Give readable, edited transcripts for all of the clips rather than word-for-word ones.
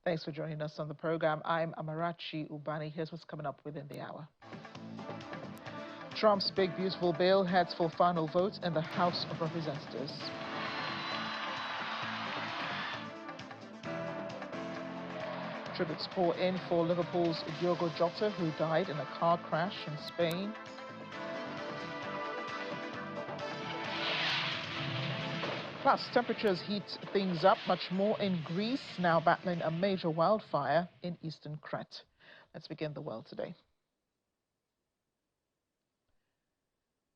Thanks for joining us on the program. I'm Amarachi Ubani. Here's what's coming up within the hour. Trump's big, beautiful bill heads for final vote in the House of Representatives. Tributes pour in for Liverpool's Diogo Jota, who died in a car crash in Spain. Plus, temperatures heat things up much more in Greece, now battling a major wildfire in eastern Crete. Let's begin the world today.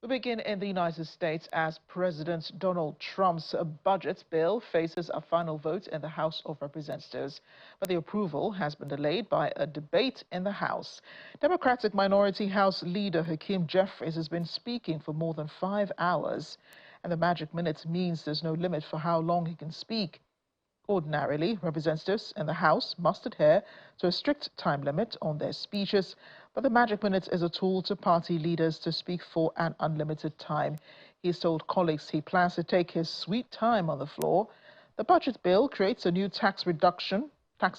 We begin in the United States as President Donald Trump's budget bill faces a final vote in the House of Representatives. But the approval has been delayed by a debate in the House. Democratic Minority House Leader Hakeem Jeffries has been speaking for more than 5 hours. And the magic minutes means there's no limit for how long he can speak. Ordinarily, representatives in the House must adhere to a strict time limit on their speeches, but the magic minute is a tool to party leaders to speak for an unlimited time. He's told colleagues he plans to take his sweet time on the floor. The budget bill creates a new tax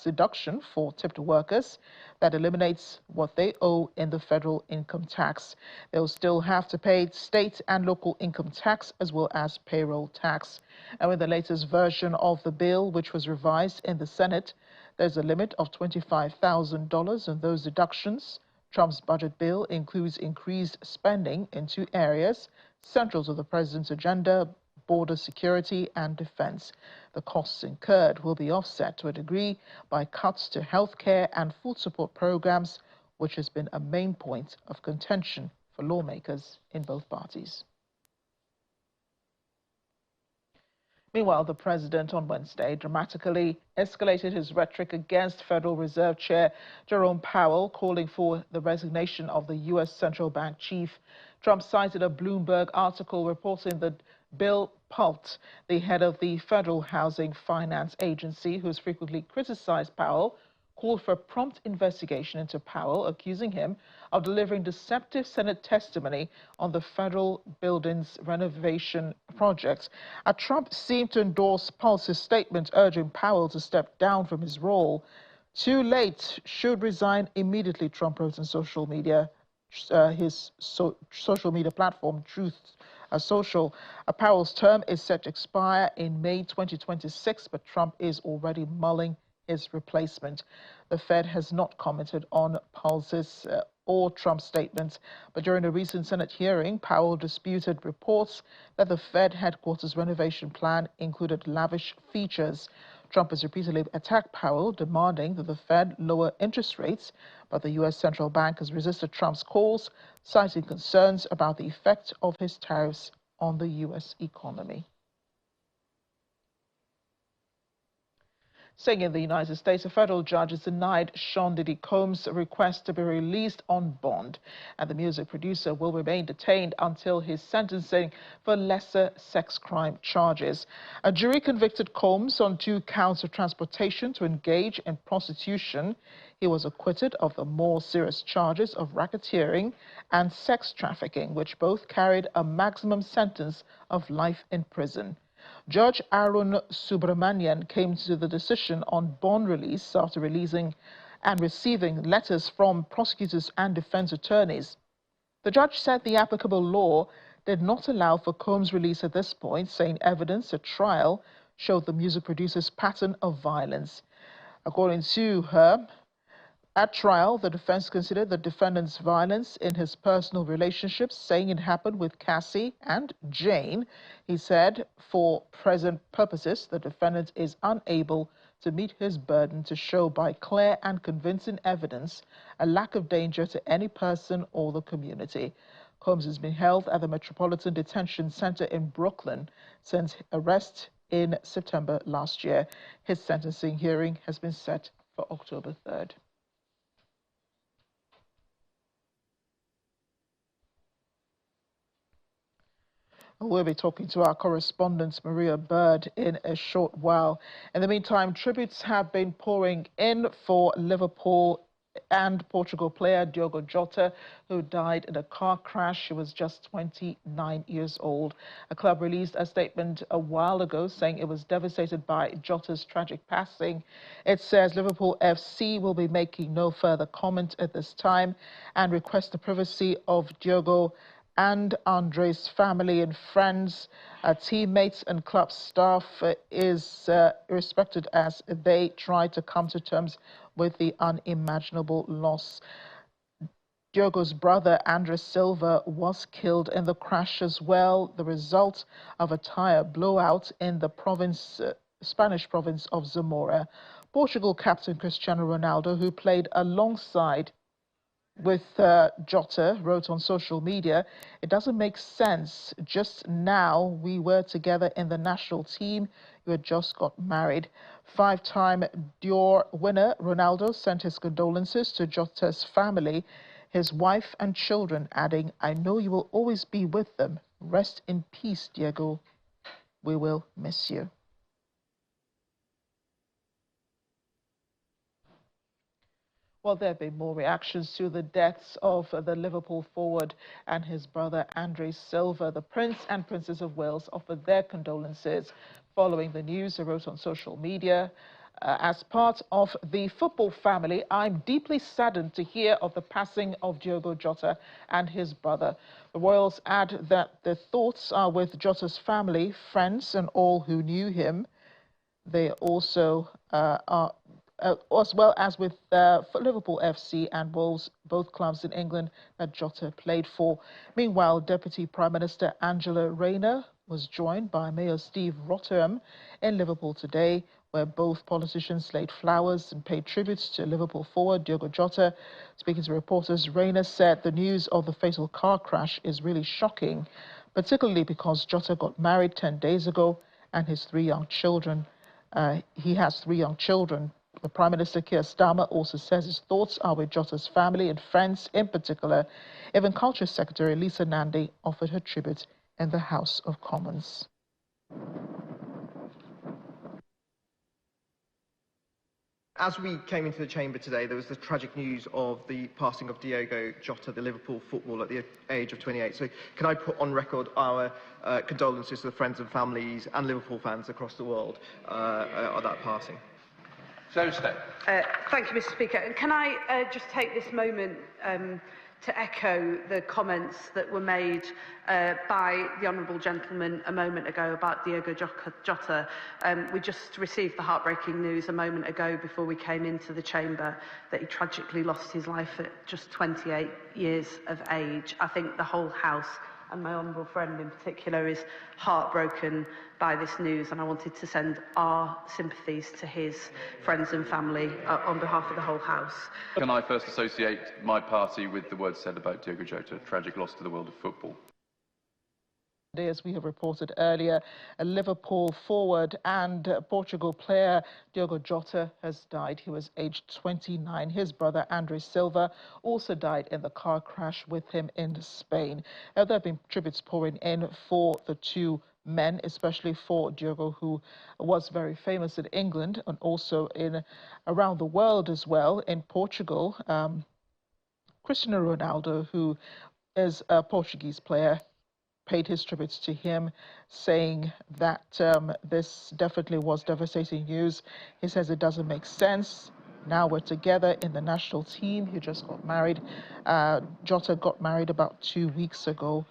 deduction for tipped workers that eliminates what they owe in the federal income tax. They'll still have to pay state and local income tax as well as payroll tax. And with the latest version of the bill, which was revised in the Senate, there's a limit of $25,000 on those deductions. Trump's budget bill includes increased spending in 2 areas central to the president's agenda: border security and defense. The costs incurred will be offset to a degree by cuts to health care and food support programs, which has been a main point of contention for lawmakers in both parties. Meanwhile, the president on Wednesday dramatically escalated his rhetoric against Federal Reserve Chair Jerome Powell, calling for the resignation of the U.S. Central Bank chief. Trump cited a Bloomberg article reporting that Bill Pult, the head of the Federal Housing Finance Agency, who's frequently criticized Powell, called for a prompt investigation into Powell, accusing him of delivering deceptive Senate testimony on the federal buildings renovation project. Trump seemed to endorse Pulse's statement urging Powell to step down from his role. Too late, should resign immediately, Trump wrote on social media, his social media platform, Truth Social. Powell's term is set to expire in May 2026, but Trump is already mulling his replacement. The Fed has not commented on Pulse's or Trump's statements, but during a recent Senate hearing, Powell disputed reports that the Fed headquarters renovation plan included lavish features. Trump has repeatedly attacked Powell, demanding that the Fed lower interest rates, but the U.S. Central Bank has resisted Trump's calls, citing concerns about the effect of his tariffs on the U.S. economy. Staying in the United States, a federal judge has denied Sean Diddy Combs' request to be released on bond, and the music producer will remain detained until his sentencing for lesser sex crime charges. A jury convicted Combs on 2 counts of transportation to engage in prostitution. He was acquitted of the more serious charges of racketeering and sex trafficking, which both carried a maximum sentence of life in prison. Judge Arun Subramanian came to the decision on bond release after releasing and receiving letters from prosecutors and defense attorneys. The judge said the applicable law did not allow for Combs' release at this point, saying evidence at trial showed the music producer's pattern of violence. According to her, at trial, the defense considered the defendant's violence in his personal relationships, saying it happened with Cassie and Jane. He said, for present purposes, the defendant is unable to meet his burden to show by clear and convincing evidence a lack of danger to any person or the community. Combs has been held at the Metropolitan Detention Center in Brooklyn since arrest in September last year. His sentencing hearing has been set for October 3rd. We'll be talking to our correspondent, Maria Bird, in a short while. In the meantime, tributes have been pouring in for Liverpool and Portugal player Diogo Jota, who died in a car crash. He was just 29 years old. A club released a statement a while ago saying it was devastated by Jota's tragic passing. It says Liverpool FC will be making no further comment at this time and request the privacy of Diogo and Andre's family and friends, teammates and club staff is respected as they try to come to terms with the unimaginable loss. Diogo's brother, Andres Silva, was killed in the crash as well, the result of a tire blowout in the Spanish province of Zamora. Portugal captain Cristiano Ronaldo, who played alongside with Jota, wrote on social media, "It doesn't make sense. Just now we were together in the national team. You had just got married." Five-time Dior winner Ronaldo sent his condolences to Jota's family, his wife and children, adding, "I know you will always be with them. Rest in peace, Diego. We will miss you." Well, there have been more reactions to the deaths of the Liverpool forward and his brother Andre Silva. The Prince and Princess of Wales offered their condolences following the news. They wrote on social media, as part of the football family, I'm deeply saddened to hear of the passing of Diogo Jota and his brother. The Royals add that their thoughts are with Jota's family, friends, and all who knew him. They also are as well as with Liverpool FC and Wolves, both clubs in England that Jota played for. Meanwhile, Deputy Prime Minister Angela Rayner was joined by Mayor Steve Rotheram in Liverpool today, where both politicians laid flowers and paid tributes to Liverpool forward Diogo Jota. Speaking to reporters, Rayner said the news of the fatal car crash is really shocking, particularly because Jota got married 10 days ago and his three young children. He has three young children. The Prime Minister, Keir Starmer, also says his thoughts are with Jota's family and friends in particular. Even Culture Secretary Lisa Nandy offered her tribute in the House of Commons. As we came into the chamber today, there was the tragic news of the passing of Diogo Jota, the Liverpool footballer, at the age of 28. So can I put on record our condolences to the friends and families and Liverpool fans across the world on that passing? Thank you, Mr. Speaker. And can I just take this moment to echo the comments that were made by the honourable gentleman a moment ago about Diogo Jota. We just received the heartbreaking news a moment ago before we came into the chamber that he tragically lost his life at just 28 years of age. I think the whole House, and my honourable friend in particular, is heartbroken by this news, and I wanted to send our sympathies to his friends and family on behalf of the whole House. Can I first associate my party with the words said about Diogo Jota, a tragic loss to the world of football? As we have reported earlier, a Liverpool forward and Portugal player Diogo Jota has died. He was aged 29. His brother Andre Silva also died in the car crash with him in Spain. There have been tributes pouring in for the two men, especially for Diogo, who was very famous in England and also around the world as well. In Portugal, Cristiano Ronaldo, who is a Portuguese player, paid his tributes to him, saying that this definitely was devastating news. He says it doesn't make sense. Now we're together in the national team. He just got married. Jota got married about 2 weeks ago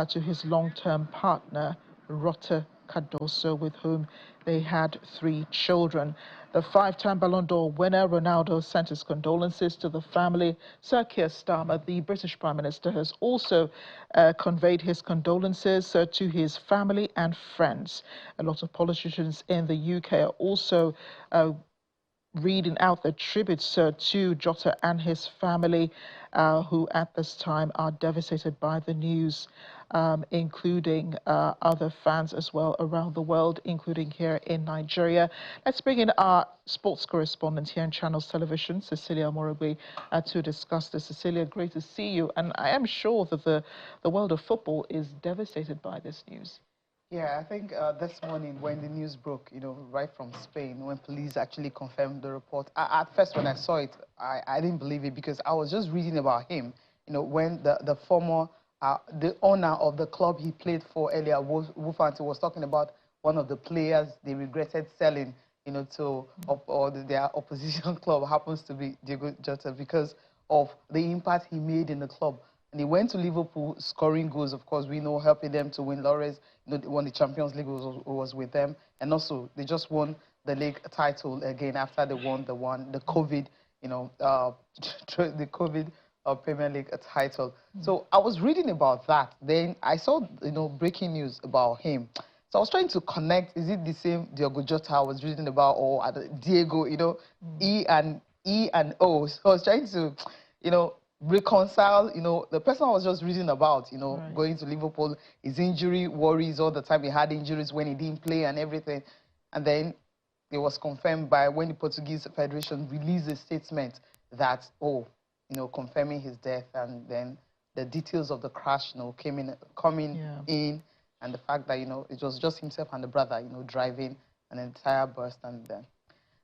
to his long-term partner, Rota Cardoso, with whom they had 3 children. The 5-time Ballon d'Or winner, Ronaldo, sent his condolences to the family. Sir Keir Starmer, the British Prime Minister, has also conveyed his condolences to his family and friends. A lot of politicians in the UK are also reading out their tributes to Jota and his family, who at this time are devastated by the news, including other fans as well around the world, including here in Nigeria. Let's bring in our sports correspondent here in Channels Television, Cecilia Moragwe, to discuss this. Cecilia, great to see you. And I am sure that the world of football is devastated by this news. Yeah, I think this morning when the news broke, right from Spain, when police actually confirmed the report, at first when I saw it, I didn't believe it because I was just reading about him, when the former, the owner of the club he played for earlier, Wolfante, was talking about one of the players they regretted selling, to their opposition club happens to be Diogo Jota because of the impact he made in the club. And he went to Liverpool scoring goals, of course, we know, helping them to win laurels. They won the Champions League was with them. And also, they just won the league title again after they won the COVID, the COVID Premier League title. So I was reading about that. Then I saw, breaking news about him. So I was trying to connect, is it the same Diogo Jota I was reading about, or Diego, E and O. So I was trying to, reconcile, the person I was just reading about, Right. going to Liverpool, his injury worries all the time. He had injuries when he didn't play and everything. And then it was confirmed by when the Portuguese Federation released a statement that, confirming his death, and then the details of the crash, coming in, and the fact that, it was just himself and the brother, driving, an entire burst, and then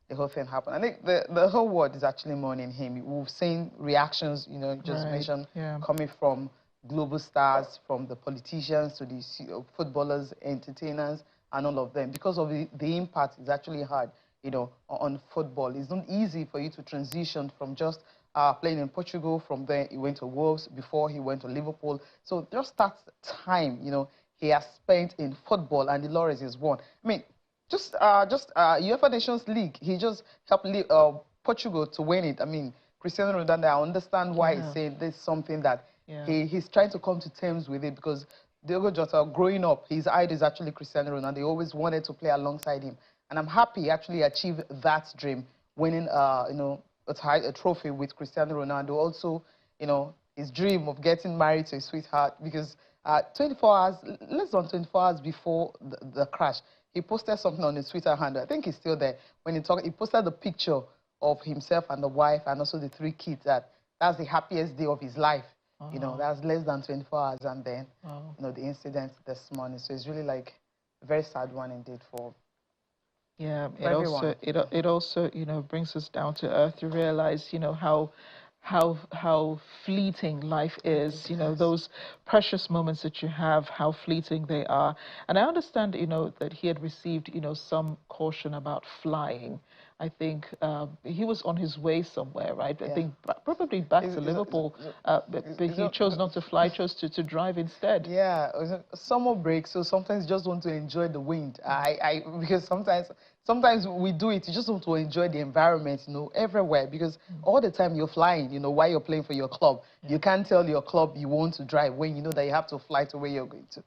the whole thing happened. I think the whole world is actually mourning him. We've seen reactions, just mentioned, coming from global stars, from the politicians to the footballers, entertainers, and all of them. Because of the impact is actually hard, on football. It's not easy for you to transition from just playing in Portugal. From there, he went to Wolves. Before, he went to Liverpool. So just that time, he has spent in football, and the laurels he's won. I mean, just UEFA Nations League, he just helped Portugal to win it. I mean, Cristiano Ronaldo, I understand why he's saying this is something that he's trying to come to terms with it, because Diogo Jota, growing up, his idol is actually Cristiano Ronaldo. He always wanted to play alongside him. And I'm happy he actually achieved that dream, winning, a trophy with Cristiano Ronaldo. Also, his dream of getting married to his sweetheart, because 24 hours, less than 24 hours before the crash, he posted something on his Twitter handle. I think he's still there. When he posted the picture of himself and the wife and also the 3 kids. That's the happiest day of his life. That's less than 24 hours, and then, the incident this morning. So it's really like a very sad one indeed for everyone. It also brings us down to earth to realize how fleeting life is, those precious moments that you have, how fleeting they are. And I understand, that he had received, some caution about flying. I think he was on his way somewhere, right? I think probably back to Liverpool, but he chose not to fly, chose to drive instead. Yeah, it was a summer break, so sometimes you just want to enjoy the wind. Because sometimes we do it, you just want to enjoy the environment, everywhere, because all the time you're flying, while you're playing for your club. You can't tell your club you want to drive when you know that you have to fly to where you're going to.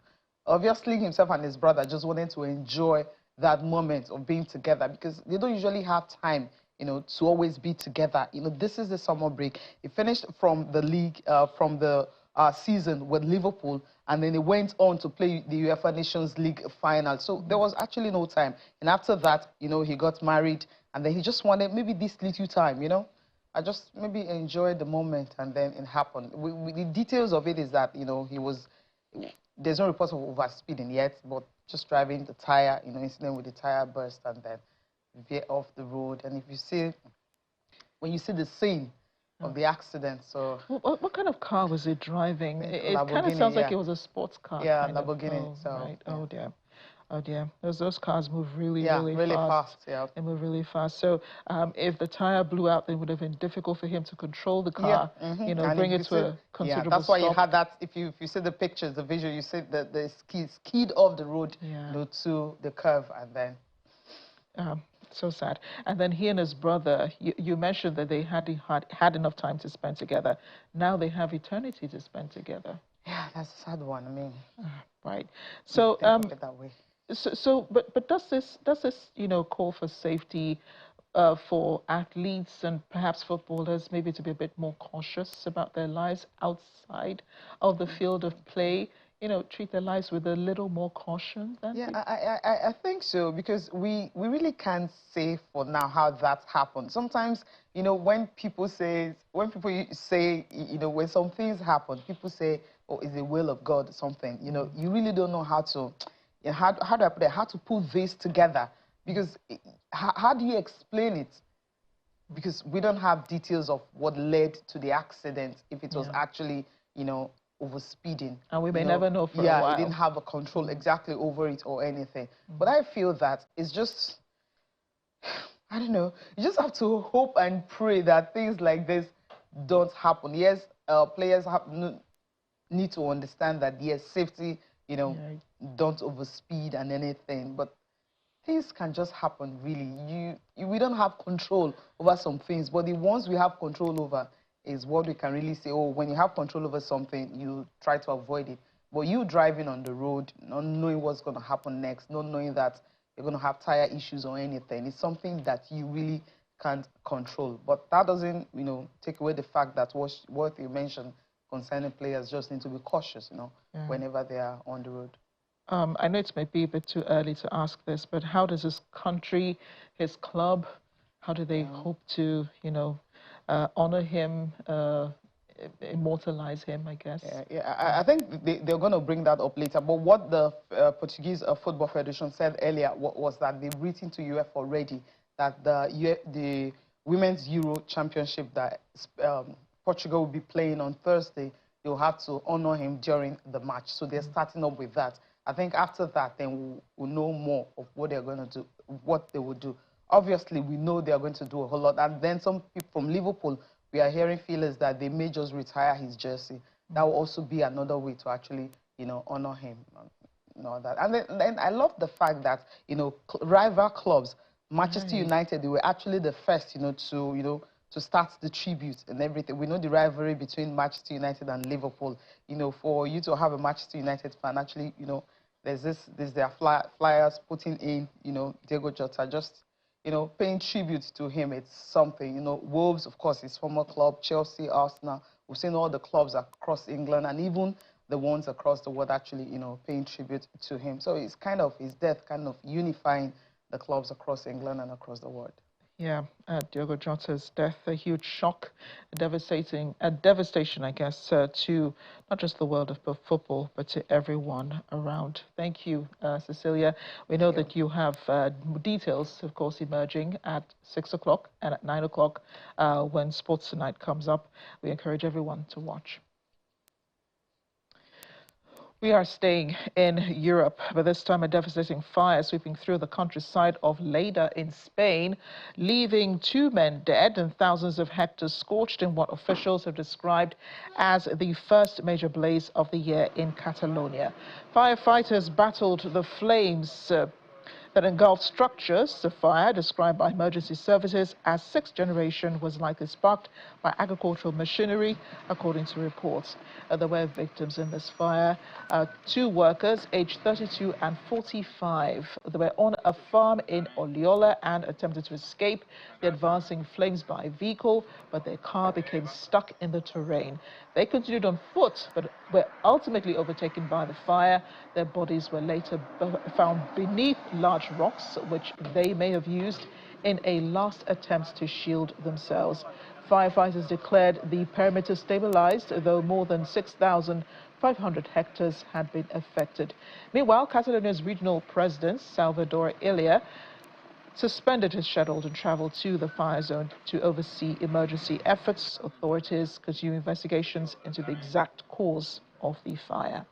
Obviously, himself and his brother just wanted to enjoy that moment of being together, because they don't usually have time, to always be together. This is the summer break. He finished from the league, from the season with Liverpool, and then he went on to play the UEFA Nations League final. So there was actually no time. And after that, he got married, and then he just wanted maybe this little time, I just maybe enjoyed the moment, and then it happened. The details of it is that, there's no report of overspeeding yet, but just driving the tire, incident with the tire burst, and then veer off the road. And if you see, when you see the scene of the accident, so... What kind of car was he driving? It kind of sounds like it was a sports car. Yeah, Lamborghini. Right. Oh, dear. Oh, dear. Those cars move really fast. Yeah. They move really fast. So if the tire blew out, it would have been difficult for him to control the car, bring it to a considerable that's why stop. you had that. If you see the pictures, the visual, you see that the skid off the road to the curve, and then... so sad. And then he and his brother, you mentioned that they had enough time to spend together. Now they have eternity to spend together. Yeah, that's a sad one. I mean... right. So... think of it that way. But does this call for safety for athletes and perhaps footballers, maybe to be a bit more cautious about their lives outside of the field of play? Treat their lives with a little more caution than... Yeah, I think so, because we really can't say for now how that happened. Sometimes, when people say, when some things happen, people say, oh, it's the will of God or something. You really don't know how to, how do I put it? How to put this together? Because how do you explain it? Because we don't have details of what led to the accident, if it was actually, overspeeding. And we may never know for a while. Yeah, it didn't have a control exactly over it or anything. But I feel that it's just, I don't know, you just have to hope and pray that things like this don't happen. Yes, players need to understand that, yes, safety, don't overspeed and anything, but things can just happen, really. We don't have control over some things, but the ones we have control over is what we can really say, oh, when you have control over something, you try to avoid it. But you driving on the road, not knowing what's going to happen next, not knowing that you're going to have tire issues or anything, it's something that you really can't control. But that doesn't, take away the fact that what you mentioned concerning players just need to be cautious, whenever they are on the road. I know it may be a bit too early to ask this, but how does his country, his club, how do they hope to, honor him, immortalize him, I guess? I think they're going to bring that up later. But what the Portuguese Football Federation said earlier was that they've written to UEFA already that the Women's Euro Championship that Portugal will be playing on Thursday, they'll have to honor him during the match. So they're starting up with that. I think after that, then we'll know more of what they're going to do, what they will do. Obviously, we know they're going to do a whole lot. And then some people from Liverpool, we are hearing feelers that they may just retire his jersey. That will also be another way to actually, honor him. And then I love the fact that, rival clubs, Manchester United, they were actually the first, to start the tribute and everything. We know the rivalry between Manchester United and Liverpool. For you to have a Manchester United fan, actually, there's their flyers putting in, Diogo Jota, just, paying tribute to him. It's something. Wolves, of course, his former club, Chelsea, Arsenal. We've seen all the clubs across England and even the ones across the world actually, paying tribute to him. So it's kind of his death kind of unifying the clubs across England and across the world. Yeah, Diogo Jota's death, a huge shock, a devastation, I guess, to not just the world of football, but to everyone around. Thank you, Cecilia. We know that you have details, of course, emerging at 6 o'clock and at 9 o'clock when Sports Tonight comes up. We encourage everyone to watch. We are staying in Europe, but this time a devastating fire sweeping through the countryside of Lleida in Spain, leaving 2 men dead and thousands of hectares scorched in what officials have described as the first major blaze of the year in Catalonia. Firefighters battled the flames that engulfed structures. The fire, described by emergency services as sixth generation, was likely sparked by agricultural machinery, according to reports. There were victims in this fire, 2 workers aged 32 and 45. They were on a farm in Oliola and attempted to escape the advancing flames by vehicle, but their car became stuck in the terrain. They continued on foot, but were ultimately overtaken by the fire. Their bodies were later found beneath large rocks, which they may have used in a last attempt to shield themselves. Firefighters declared the perimeter stabilized, though more than 6,500 hectares had been affected. Meanwhile, Catalonia's regional president, Salvador Illa, suspended his scheduled travel to the fire zone to oversee emergency efforts. Authorities continue investigations into the exact cause of the fire.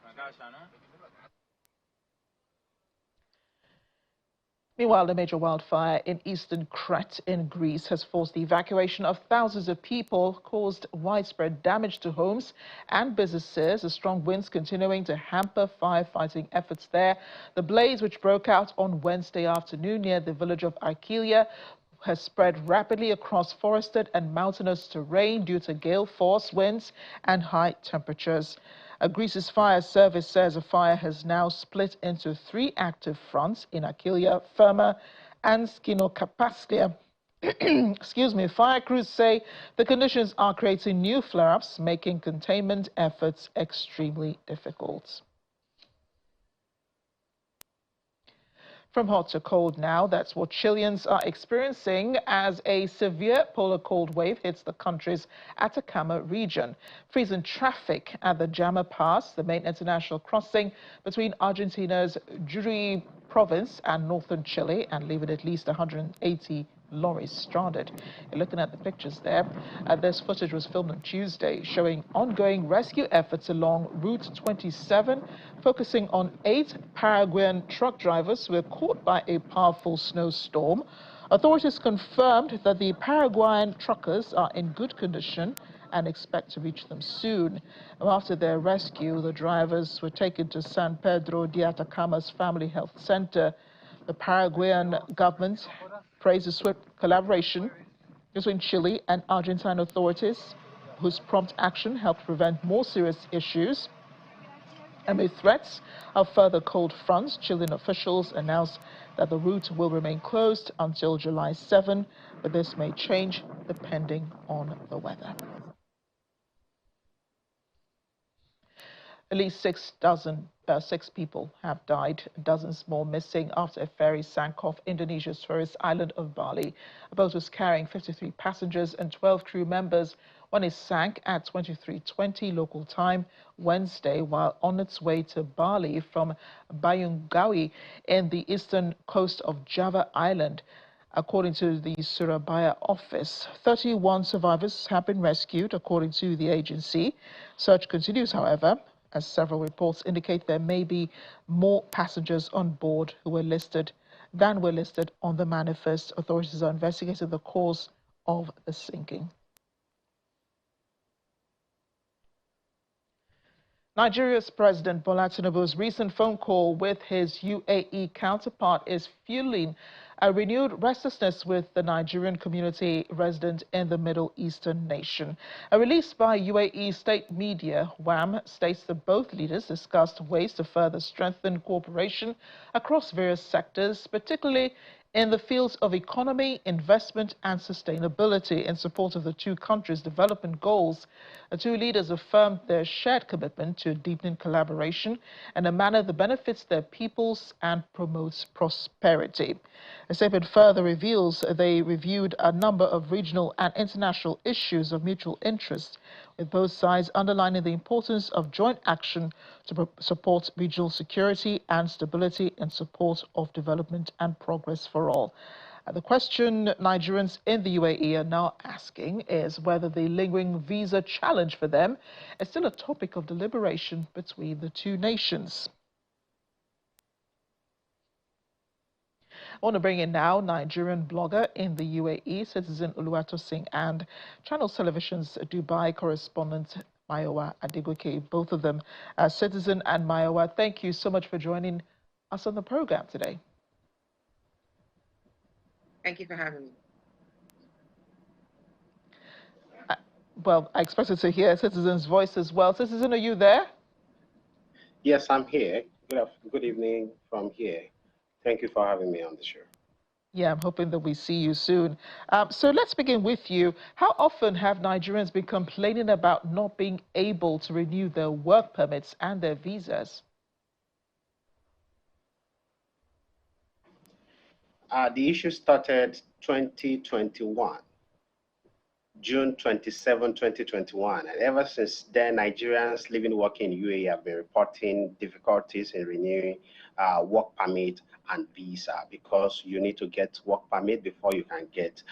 Meanwhile, a major wildfire in eastern Crete in Greece has forced the evacuation of thousands of people, caused widespread damage to homes and businesses. The strong winds continuing to hamper firefighting efforts there. The blaze, which broke out on Wednesday afternoon near the village of Arkelia, has spread rapidly across forested and mountainous terrain due to gale force winds and high temperatures. Greece's fire service says the fire has now split into 3 active fronts in Arkelia, Ferma and Skinokapaskia. Excuse me. Fire crews say the conditions are creating new flare-ups, making containment efforts extremely difficult. From hot to cold now, that's what Chileans are experiencing as a severe polar cold wave hits the country's Atacama region, freezing traffic at the Jama Pass, the main international crossing between Argentina's Jujuy province and northern Chile, and leaving at least 180 lorries stranded. You're looking at the pictures there. This footage was filmed on Tuesday, showing ongoing rescue efforts along Route 27, focusing on 8 Paraguayan truck drivers who were caught by a powerful snowstorm. Authorities confirmed that the Paraguayan truckers are in good condition and expect to reach them soon. After their rescue, the drivers were taken to San Pedro de Atacama's Family Health Center. The Paraguayan government praised the swift collaboration between Chile and Argentine authorities, whose prompt action helped prevent more serious issues. Amid threats of further cold fronts, Chilean officials announced that the route will remain closed until July 7, but this may change depending on the weather. At least 6 people have died, dozens more missing after a ferry sank off Indonesia's tourist island of Bali. A boat was carrying 53 passengers and 12 crew members when it sank at 23:20 local time Wednesday while on its way to Bali from Bayungawi in the eastern coast of Java Island. According to the Surabaya office, 31 survivors have been rescued, according to the agency. Search continues, however, as several reports indicate there may be more passengers on board who were listed on the manifest. Authorities are investigating the cause of the sinking. Nigeria's President Bola Tinubu's recent phone call with his UAE counterpart is fueling a renewed restlessness with the Nigerian community resident in the Middle Eastern nation. A release by UAE state media, WAM, states that both leaders discussed ways to further strengthen cooperation across various sectors, particularly in the fields of economy, investment and sustainability in support of the two countries' development goals. The two leaders affirmed their shared commitment to deepening collaboration in a manner that benefits their peoples and promotes prosperity. The statement further reveals they reviewed a number of regional and international issues of mutual interest, with both sides underlining the importance of joint action to support regional security and stability in support of development and progress for all. The question Nigerians in the UAE are now asking is whether the lingering visa challenge for them is still a topic of deliberation between the two nations. I want to bring in now Nigerian blogger in the UAE, citizen Oluwatosin, and Channel Television's Dubai correspondent Mayowa Adegoke, both of them citizen and Mayowa. Thank you so much for joining us on the program today. Thank you for having me. Well, I expected to hear a citizen's voice as well. Citizen, are you there? Yes, I'm here. Good evening from here. Thank you for having me on the show. Yeah, I'm hoping that we see you soon. So let's begin with you. How often have Nigerians been complaining about not being able to renew their work permits and their visas? The issue started 2021, June 27, 2021. And ever since then, Nigerians living and working in UAE have been reporting difficulties in renewing work permit and visa, because you need to get work permit before you can get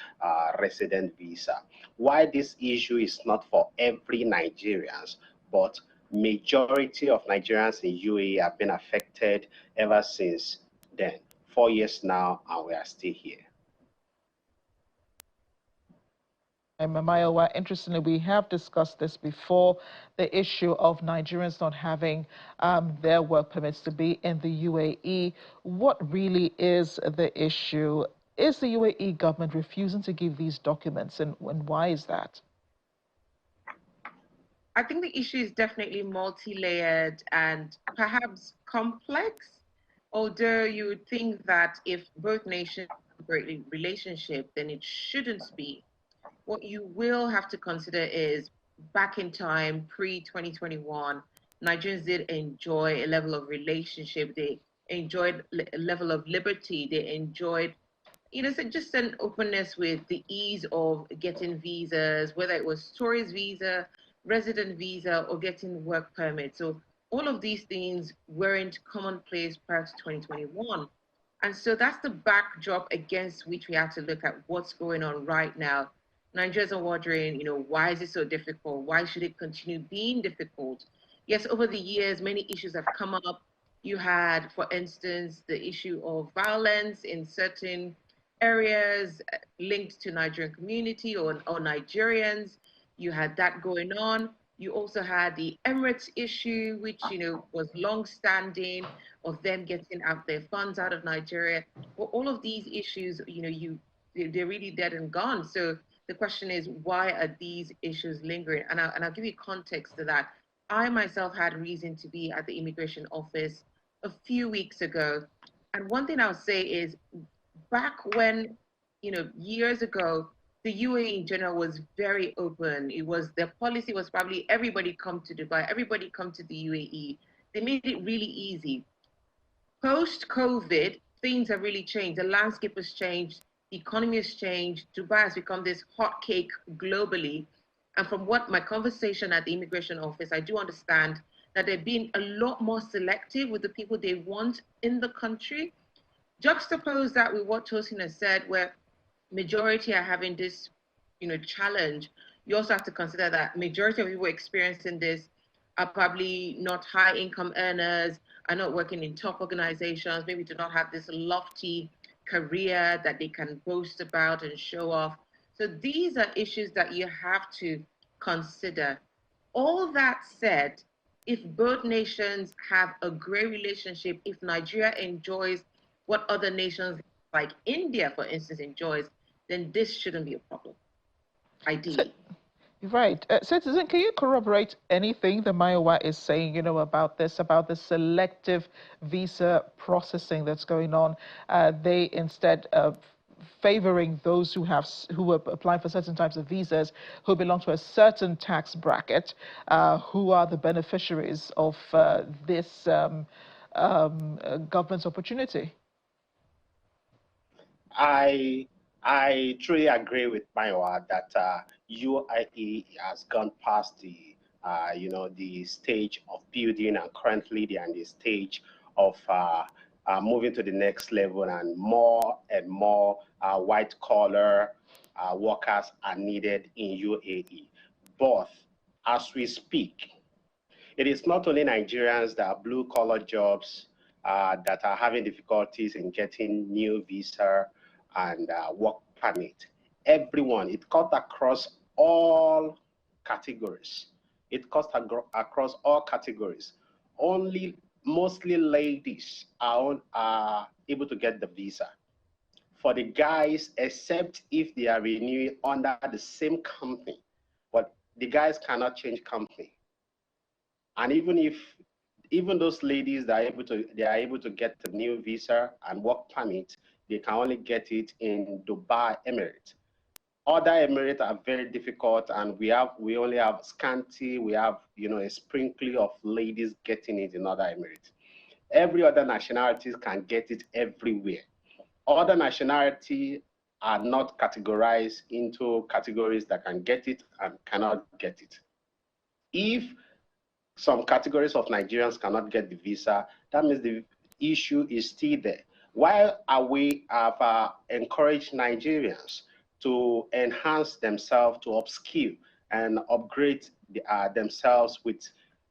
resident visa. Why this issue is not for every Nigerians, but majority of Nigerians in UAE have been affected ever since then. 4 years now, and we are still here. Mayowa, interestingly, we have discussed this before, the issue of Nigerians not having their work permits to be in the UAE. What really is the issue? Is the UAE government refusing to give these documents, and why is that? I think the issue is definitely multi-layered and perhaps complex, although you would think that if both nations have a great relationship, then it shouldn't be. What you will have to consider is back in time, pre-2021, Nigerians did enjoy a level of relationship. They enjoyed a level of liberty. They enjoyed, so just an openness with the ease of getting visas, whether it was tourist visa, resident visa, or getting work permit. So all of these things weren't commonplace prior to 2021. And so that's the backdrop against which we have to look at what's going on right now. Nigerians are wondering, why is it so difficult? Why should it continue being difficult? Yes, over the years, many issues have come up. You had, for instance, the issue of violence in certain areas linked to Nigerian community or Nigerians. You had that going on. You also had the Emirates issue, which was long-standing, of them getting out their funds out of Nigeria. Well, all of these issues, they're really dead and gone. So the question is, why are these issues lingering? And I'll give you context to that. I myself had reason to be at the immigration office a few weeks ago, and one thing I'll say is, back when, years ago, the UAE in general was very open. Their policy was probably everybody come to Dubai, everybody come to the UAE. They made it really easy. Post-COVID, things have really changed. The landscape has changed. The economy has changed. Dubai has become this hot cake globally. And from what my conversation at the immigration office, I do understand that they're being a lot more selective with the people they want in the country. Juxtapose that with what Tosin has said, where majority are having this, challenge. You also have to consider that majority of people experiencing this are probably not high income earners, are not working in top organizations, maybe do not have this lofty career that they can boast about and show off. So these are issues that you have to consider. All that said, if both nations have a great relationship, if Nigeria enjoys what other nations like India, for instance, enjoys, then this shouldn't be a problem, ideally. Right. Citizen, can you corroborate anything that Mayowa is saying, about this, about the selective visa processing that's going on? They instead of favoring those who are applying for certain types of visas, who belong to a certain tax bracket, who are the beneficiaries of this government's opportunity. I truly agree with Mayowa that UAE has gone past the the stage of building, and currently they are in the stage of moving to the next level, and more white collar workers are needed in UAE. But as we speak, it is not only Nigerians that are blue collar jobs that are having difficulties in getting new visa and work permit. Everyone, it cuts across all categories. It cuts across all categories. Only mostly ladies are able to get the visa. For the guys, except if they are renewing under the same company, but the guys cannot change company. And even those ladies that are able to get the new visa and work permit, they can only get it in Dubai Emirates. Other Emirates are very difficult, and we only have scanty, we have a sprinkling of ladies getting it in other Emirates. Every other nationalities can get it everywhere. Other nationalities are not categorized into categories that can get it and cannot get it. If some categories of Nigerians cannot get the visa, that means the issue is still there. Why are we have encouraged Nigerians to enhance themselves, to upskill and upgrade themselves with,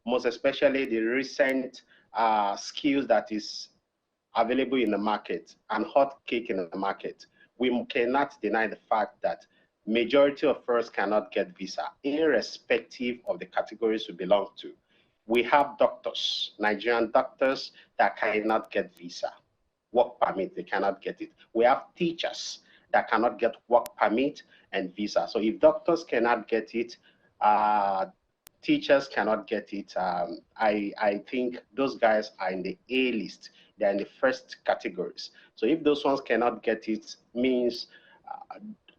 most especially, the recent skills that is available in the market and hot cake in the market? We cannot deny the fact that majority of us cannot get visa, irrespective of the categories we belong to. We have doctors, Nigerian doctors, that cannot get visa. Work permit, they cannot get it. We have teachers that cannot get work permit and visa. So if doctors cannot get it, teachers cannot get it. I think those guys are in the A list. They're in the first categories. So if those ones cannot get it, means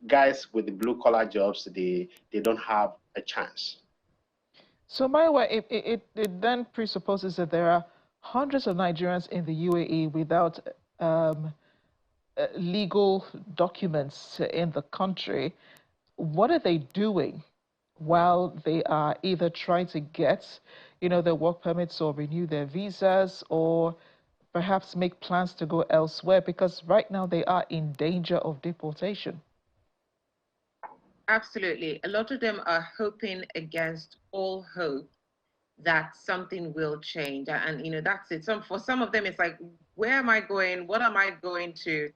guys with the blue collar jobs, they don't have a chance. So, Mayowa, it then presupposes that there are hundreds of Nigerians in the UAE without legal documents in the country. What are they doing while they are either trying to get, their work permits or renew their visas, or perhaps make plans to go elsewhere? Because right now they are in danger of deportation. Absolutely. A lot of them are hoping against all hope that something will change. And that's it. For some of them, it's like, where am I going? What am I going to?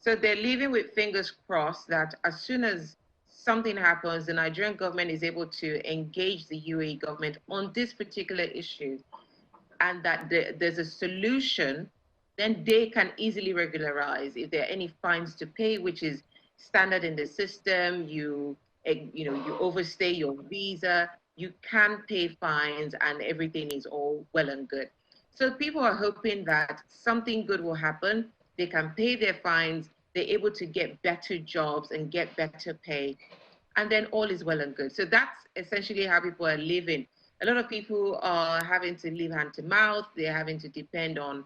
So they're living with fingers crossed that as soon as something happens, the Nigerian government is able to engage the UAE government on this particular issue, and that there's a solution, then they can easily regularize. If there are any fines to pay, which is standard in the system, you overstay your visa, you can pay fines and everything is all well and good. So people are hoping that something good will happen. They can pay their fines, they're able to get better jobs and get better pay, and then all is well and good. So that's essentially how people are living. A lot of people are having to live hand to mouth. They're having to depend on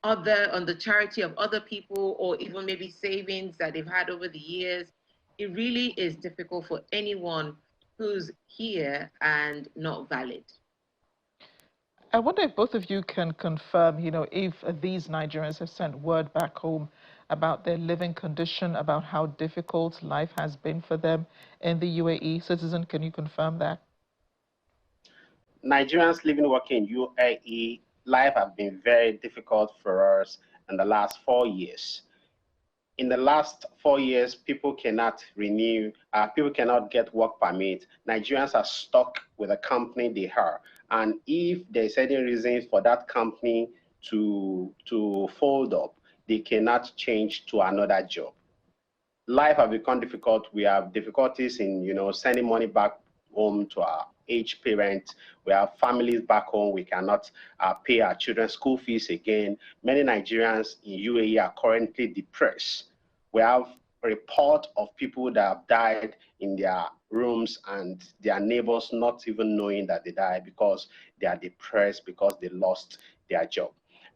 the charity of other people, or even maybe savings that they've had over the years. It really is difficult for anyone who's here and not valid. I wonder if both of you can confirm, if these Nigerians have sent word back home about their living condition, about how difficult life has been for them in the UAE. Citizen, can you confirm that? Nigerians living working in UAE, life has been very difficult for us in the last 4 years. In the last 4 years, people cannot renew, people cannot get work permit. Nigerians are stuck with a company they are. And if there's any reason for that company to fold up, they cannot change to another job. Life has become difficult. We have difficulties in, sending money back home to our aged parents. We have families back home. We cannot pay our children's school fees again. Many Nigerians in UAE are currently depressed. We have a report of people that have died in their rooms and their neighbors not even knowing that they died because they are depressed because they lost their job.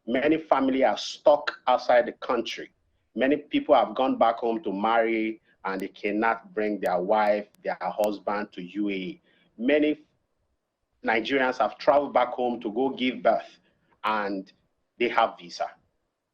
Many families are stuck outside the country. Many people have gone back home to marry and they cannot bring their wife, their husband to UAE. Many Nigerians have traveled back home to go give birth and they have visa.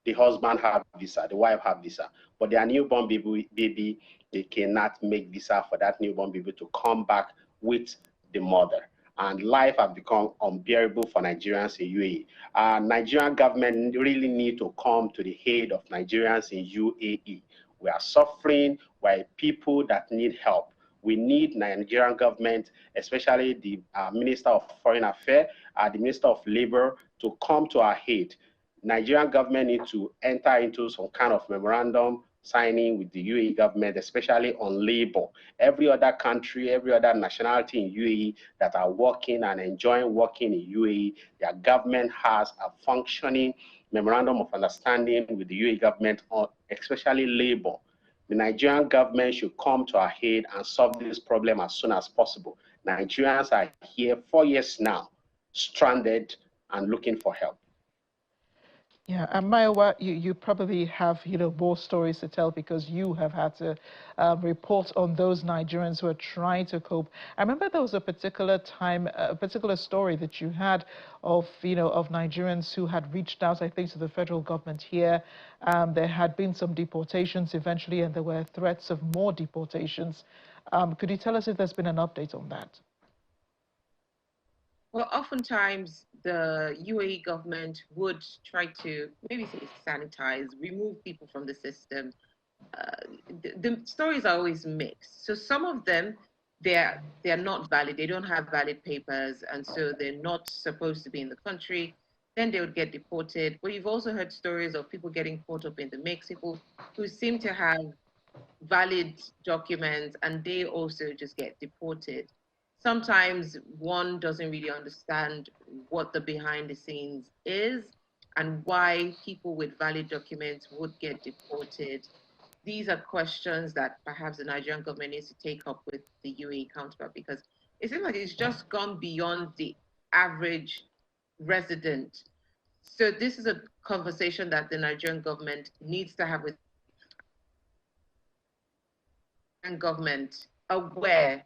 The husband have visa, the wife have visa, but their newborn baby, they cannot make visa for that newborn baby to come back with the mother. And life has become unbearable for Nigerians in UAE. Nigerian government really need to come to the aid of Nigerians in UAE. We are suffering. We're people that need help. We need Nigerian government, especially the Minister of Foreign Affairs, the Minister of Labor, to come to our aid. Nigerian government need to enter into some kind of memorandum signing with the UAE government, especially on labor. Every other country, every other nationality in UAE that are working and enjoying working in UAE, their government has a functioning memorandum of understanding with the UAE government on especially labor. The Nigerian government should come to our aid and solve this problem as soon as possible. Nigerians are here 4 years now, stranded and looking for help. Yeah, and Maiwa, you probably have, more stories to tell because you have had to report on those Nigerians who are trying to cope. I remember there was a particular time, a particular story that you had of, of Nigerians who had reached out, I think, to the federal government here. There had been some deportations eventually, and there were threats of more deportations. Could you tell us if there's been an update on that? Well, oftentimes the UAE government would try to maybe say sanitize, remove people from the system. The stories are always mixed. So some of them, they're not valid. They don't have valid papers, and so they're not supposed to be in the country. Then they would get deported. But you've also heard stories of people getting caught up in the mix, people who seem to have valid documents, and they also just get deported. Sometimes one doesn't really understand what the behind the scenes is and why people with valid documents would get deported. These are questions that perhaps the Nigerian government needs to take up with the UAE counterpart, because it seems like it's just gone beyond the average resident. So this is a conversation that the Nigerian government needs to have with the government aware.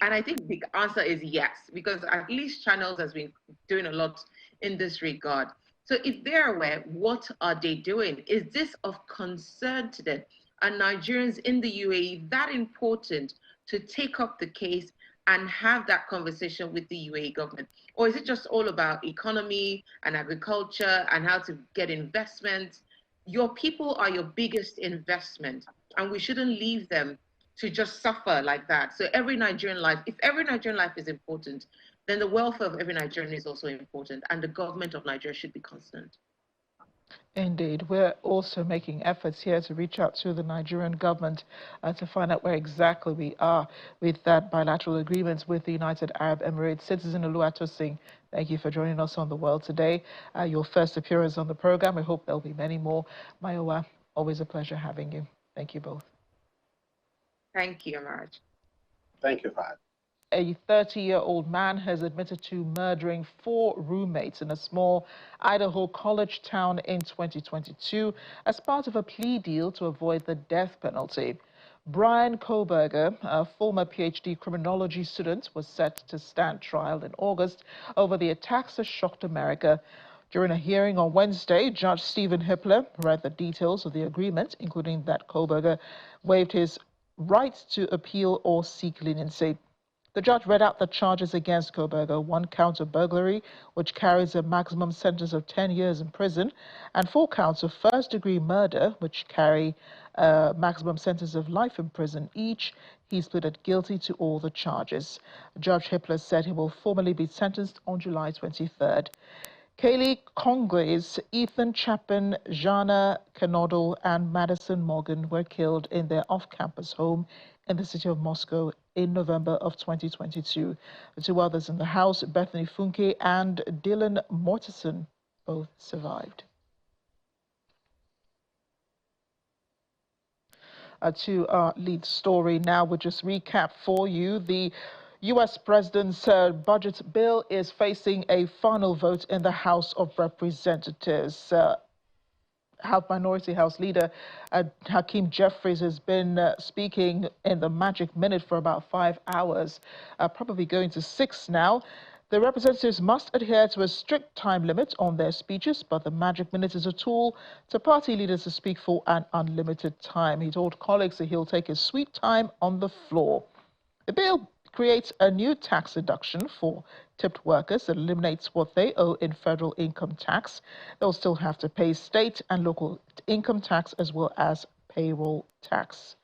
And I think the answer is yes, because at least Channels has been doing a lot in this regard. So if they're aware, what are they doing? Is this of concern to them? Are Nigerians in the UAE that important to take up the case and have that conversation with the UAE government? Or is it just all about economy and agriculture and how to get investment? Your people are your biggest investment, and we shouldn't leave them to just suffer like that. So every Nigerian life, if every Nigerian life is important, then the welfare of every Nigerian is also important, and the government of Nigeria should be concerned. Indeed. We're also making efforts here to reach out to the Nigerian government to find out where exactly we are with that bilateral agreement with the United Arab Emirates. Citizen Oluwatosin, thank you for joining us on The World today. Your first appearance on the program. I hope there'll be many more. Mayowa, always a pleasure having you. Thank you both. Thank you, Amaraj. Thank you, Fahad. A 30-year-old man has admitted to murdering 4 roommates in a small Idaho college town in 2022 as part of a plea deal to avoid the death penalty. Brian Koberger, a former PhD criminology student, was set to stand trial in August over the attacks that shocked America. During a hearing on Wednesday, Judge Stephen Hippler read the details of the agreement, including that Koberger waived his right to appeal or seek leniency. The judge read out the charges against Koberger: 1 count of burglary, which carries a maximum sentence of 10 years in prison, and 4 counts of first-degree murder, which carry a maximum sentence of life in prison each. He's pleaded guilty to all the charges. Judge Hippler said he will formally be sentenced on July 23rd. Kaylee Congray's Ethan Chapin, Jana Kenodo, and Madison Morgan were killed in their off-campus home in the city of Moscow in November of 2022. The 2 others in the house, Bethany Funke and Dylan Mortensen, both survived. To our lead story now, we'll just recap for you. The U.S. President's budget bill is facing a final vote in the House of Representatives. Minority House Leader Hakeem Jeffries has been speaking in the Magic Minute for about 5 hours, probably going to 6 now. The representatives must adhere to a strict time limit on their speeches, but the Magic Minute is a tool to party leaders to speak for an unlimited time. He told colleagues that he'll take his sweet time on the floor. The bill creates a new tax deduction for tipped workers that eliminates what they owe in federal income tax. They'll still have to pay state and local income tax as well as payroll tax.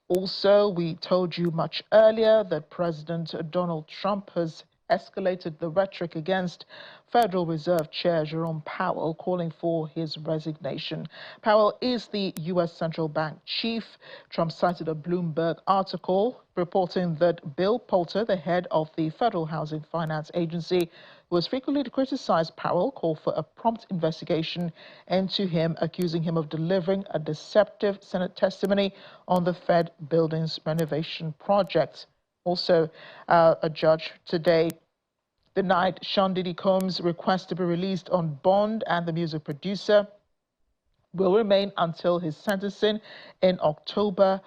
Also, we told you much earlier that President Donald Trump has escalated the rhetoric against Federal Reserve Chair Jerome Powell, calling for his resignation. Powell is the U.S. Central Bank chief. Trump cited a Bloomberg article reporting that Bill Poulter, the head of the Federal Housing Finance Agency, who has frequently criticized Powell, called for a prompt investigation into him, accusing him of delivering a deceptive Senate testimony on the Fed buildings renovation project. Also, a judge today denied Sean Diddy Combs' request to be released on bond, and the music producer will remain until his sentencing in October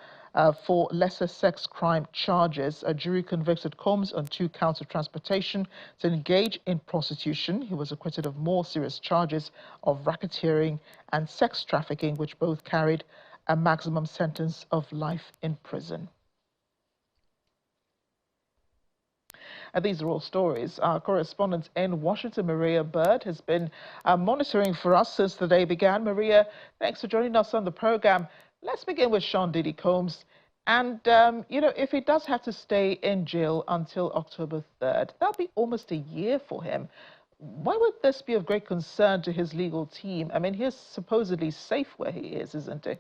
for lesser sex crime charges. A jury convicted Combs on 2 counts of transportation to engage in prostitution. He was acquitted of more serious charges of racketeering and sex trafficking, which both carried a maximum sentence of life in prison. These are all stories. Our correspondent in Washington, Maria Bird, has been monitoring for us since the day began. Maria, thanks for joining us on the program. Let's begin with Sean Diddy Combs. And, you know, if he does have to stay in jail until October 3rd, that'll be almost a year for him. Why would this be of great concern to his legal team? I mean, he's supposedly safe where he is, isn't he?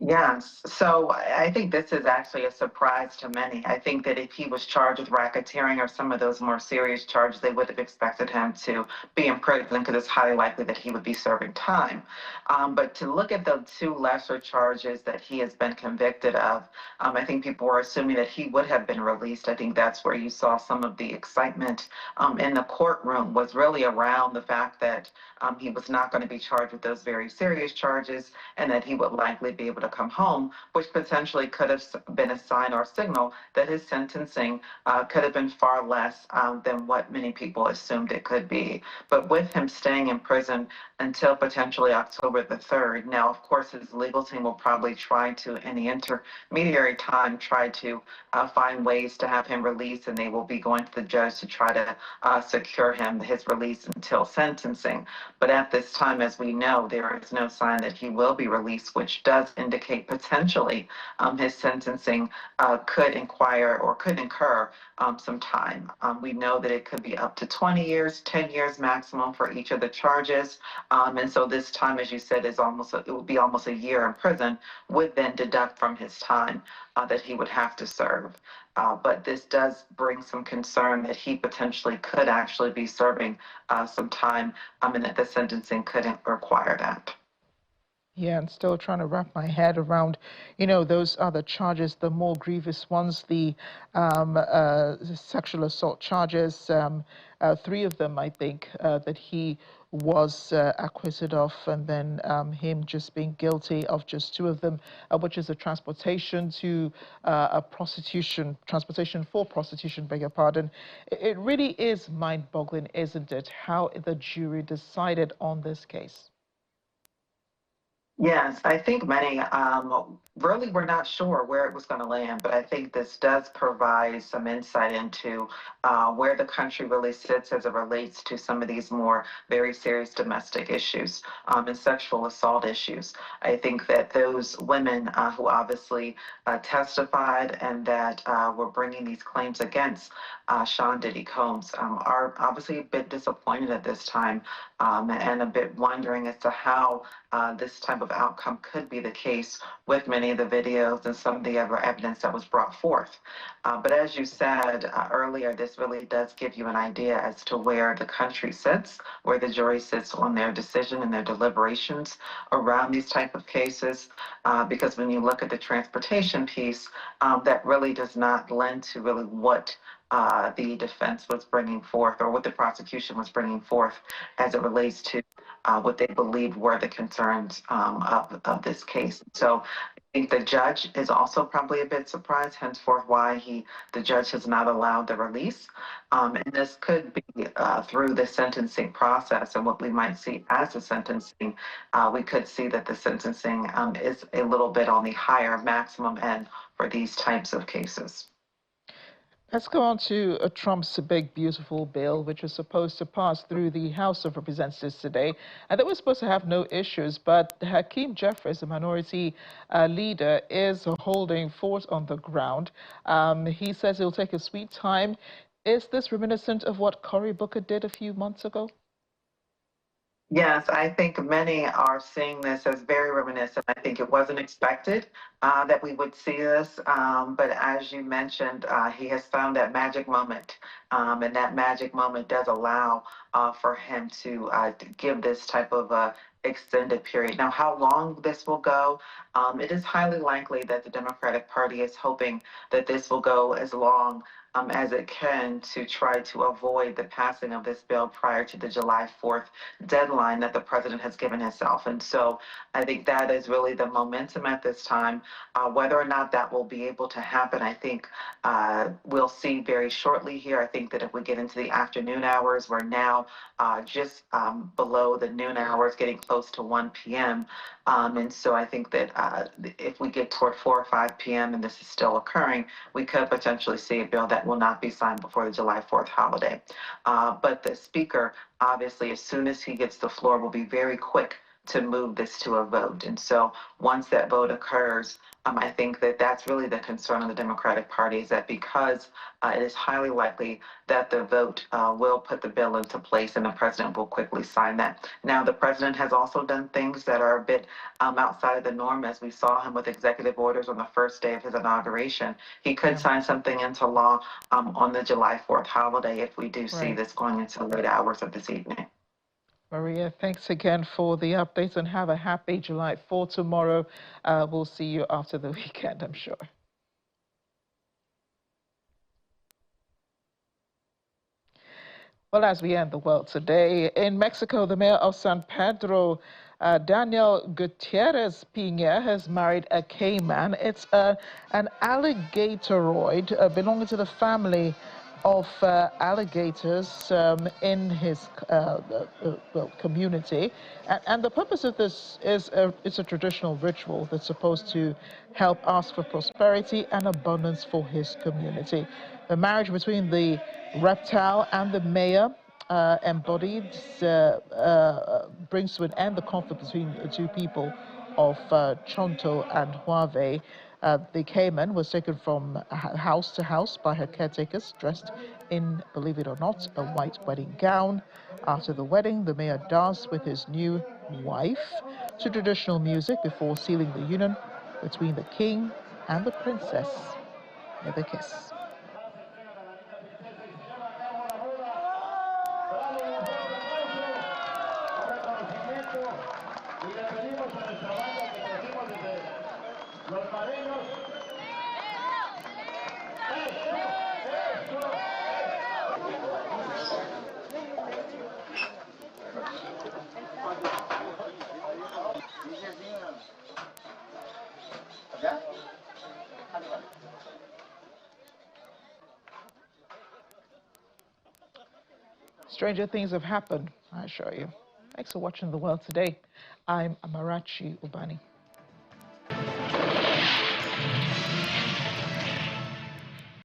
Yes. So I think this is actually a surprise to many. I think that if he was charged with racketeering or some of those more serious charges, they would have expected him to be in prison because it's highly likely that he would be serving time. But to look at the two lesser charges that he has been convicted of, I think people were assuming that he would have been released. I think that's where you saw some of the excitement in the courtroom was really around the fact that he was not going to be charged with those very serious charges and that he would likely be able to come home, which potentially could have been a sign or signal that his sentencing could have been far less than what many people assumed it could be. But with him staying in prison until potentially October the 3rd, now, of course, his legal team will probably try to, in the intermediary time, try to find ways to have him released, and they will be going to the judge to try to secure him his release until sentencing. But at this time, as we know, there is no sign that he will be released, which does indicate potentially his sentencing could incur some time. We know that it could be up to 20 years, 10 years maximum for each of the charges. And so this time, as you said, it will be almost a year in prison, would then deduct from his time that he would have to serve. But this does bring some concern that he potentially could actually be serving some time and that the sentencing couldn't require that. Yeah, and still trying to wrap my head around, those other charges, the more grievous ones, the sexual assault charges, 3 of them, I think, that he was acquitted of, and then him just being guilty of just 2 of them, which is a transportation for prostitution, beg your pardon. It really is mind-boggling, isn't it, how the jury decided on this case? Yes, I think many really were not sure where it was going to land, but I think this does provide some insight into where the country really sits as it relates to some of these more very serious domestic issues and sexual assault issues. I think that those women who obviously testified and that were bringing these claims against Sean Diddy Combs are obviously a bit disappointed at this time and a bit wondering as to how this type of outcome could be the case with many of the videos and some of the other evidence that was brought forth. But as you said earlier, this really does give you an idea as to where the country sits, where the jury sits on their decision and their deliberations around these type of cases. Because when you look at the transportation piece, that really does not lend to really what the defense was bringing forth or what the prosecution was bringing forth as it relates to what they believed were the concerns of this case. So I think the judge is also probably a bit surprised, henceforth why the judge has not allowed the release. And this could be through the sentencing process and what we might see as a sentencing. We could see that the sentencing is a little bit on the higher maximum end for these types of cases. Let's go on to Trump's big, beautiful bill, which was supposed to pass through the House of Representatives today. And they were supposed to have no issues, but Hakeem Jeffries, the minority leader, is holding fort on the ground. He says it'll take a sweet time. Is this reminiscent of what Cory Booker did a few months ago? Yes, I think many are seeing this as very reminiscent. I think it wasn't expected that we would see this, but as you mentioned, he has found that magic moment, and that magic moment does allow for him to give this type of extended period. Now, how long this will go, it is highly likely that the Democratic Party is hoping that this will go as long as it can to try to avoid the passing of this bill prior to the July 4th deadline that the president has given himself. And so I think that is really the momentum at this time. Whether or not that will be able to happen, I think we'll see very shortly here. I think that if we get into the afternoon hours, we're now just below the noon hours, getting close to 1 p.m. And so I think that if we get toward 4 or 5 p.m. and this is still occurring, we could potentially see a bill that will not be signed before the July 4th holiday. But the speaker, obviously, as soon as he gets the floor, will be very quick to move this to a vote. And so once that vote occurs, I think that that's really the concern of the Democratic Party, is that because it is highly likely that the vote will put the bill into place and the president will quickly sign that. Now, the president has also done things that are a bit outside of the norm, as we saw him with executive orders on the first day of his inauguration. He could sign something into law on the July 4th holiday if we do see this going into the late hours of this evening. Maria, thanks again for the updates, and have a happy July 4th tomorrow. We'll see you after the weekend, I'm sure. Well, as we end the world today, in Mexico, the mayor of San Pedro, Daniel Gutierrez Pina, has married a caiman. It's an alligatoroid belonging to the family of alligators in his community. And the purpose of this is it's a traditional ritual that's supposed to help ask for prosperity and abundance for his community. The marriage between the reptile and the mayor brings to an end the conflict between the two people of Chonto and Huave. The caiman was taken from house to house by her caretakers, dressed in, believe it or not, a white wedding gown. After the wedding, the mayor danced with his new wife to traditional music before sealing the union between the king and the princess with a kiss. Stranger things have happened, I assure you. Thanks for watching The World Today. I'm Amarachi Ubani.